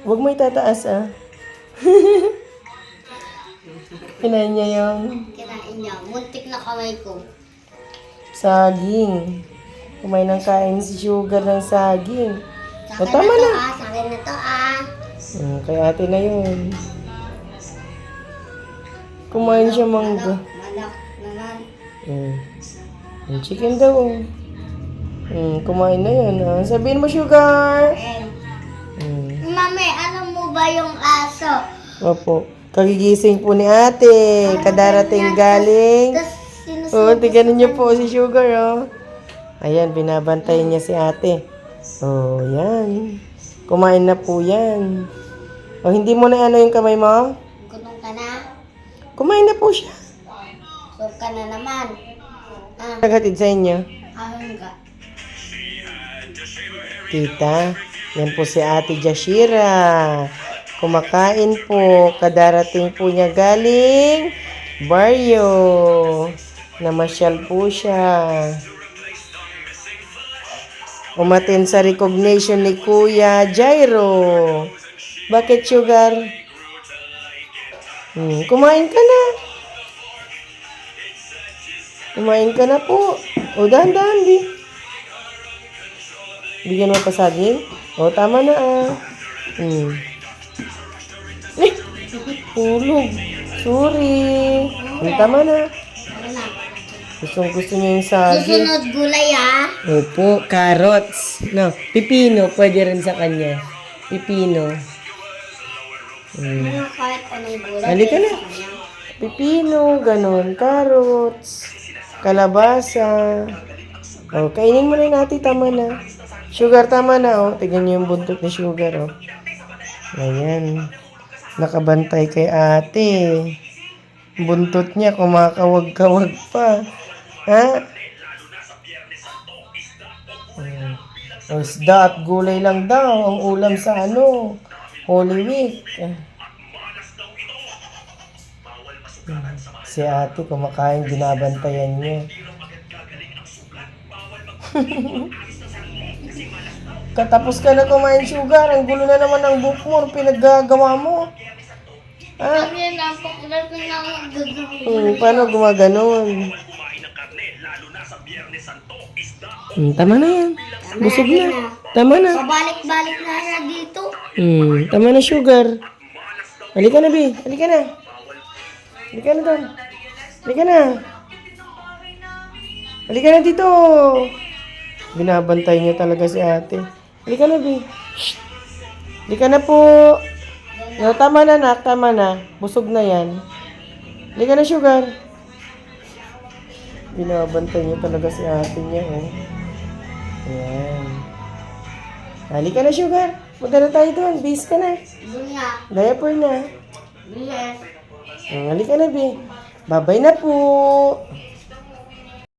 Huwag mo itataas, ah. Kinain niya yung Kinain niya. Muntik na kamay ko. saging. Kumain ng kain si Sugar ng saging. Sa O, akin tama na to na. ah. Sa akin na to ah. Kay ate na yun. Kumain siya mangga. Manok naman. Yung chicken daw. Kumain na yan. Ah. Sabihin mo, Sugar. Mami, alam mo ba yung aso? Opo. Kagigising po ni ate. Kadarating galing. Tapos Oo, tignan niyo po si Sugar, oh. Ayan, binabantayan niya si ate. Oh, yan. Kumain na po yan. O, hindi mo na ano yung kamay mo? Gutom ka na? Kumain na po siya. Sure ka na naman. Ah, Naghatid sa inyo. hangga. Tita, yan po si Ate Jashira. Kumakain po. Kadarating po niya galing baryo. Namasyal po siya. Umatin sa recognition ni Kuya Jairo. Bakit, Sugar? Kumain ka na. Kumain ka na po. O, dahan-dahan, di. Bigyan mo pa saging? O, tama na, ah. Hulog. Sorry. Tama na. Ano na? Gusto niya yung saging. Susunod gulay ah. Opo, carrots. No, pipino. Pwede rin sa kanya. Pipino. Ano kahit anong gulay. Halika na. sa kanya. Pipino, ganon. Carrots. Kalabasa. O, kainin mo na natin. Tama na. Sugar, tama na, oh. Tignan niyo yung buntot ni Sugar, oh. Ayan. Nakabantay kay ate. Buntot niya, kumakawag-kawag pa. Ha? O, isda at gulay lang daw ang ulam sa ano, Holy Week. Si ate kumakain, binabantayan niya. Katapos ka na kumain, Sugar. Ang gulo na naman ng buhok mo. Anong pinaggagawa mo? Ha? Sabi na, pakulat ko na ang gagawin. Paano gumaganon? Tama na yan. Busog na. Tama na. Pabalik-balik na siya dito. Tama na, Sugar. Halika na, Bi. Halika na. Halika na doon. Halika na. Halika na dito. Binabantay niya talaga si ate. Halika na, Bi. Shh. Halika na po. No, tama na, nak. Tama na. Busog na yan. Halika na, Sugar. Binabantay niya talaga si ate niya, oh. Ayan. Halika na, Sugar. Punta na tayo doon. Bis ka na. Doon nga. Diaper na. Yes. Halika na, Bi. Babay na po.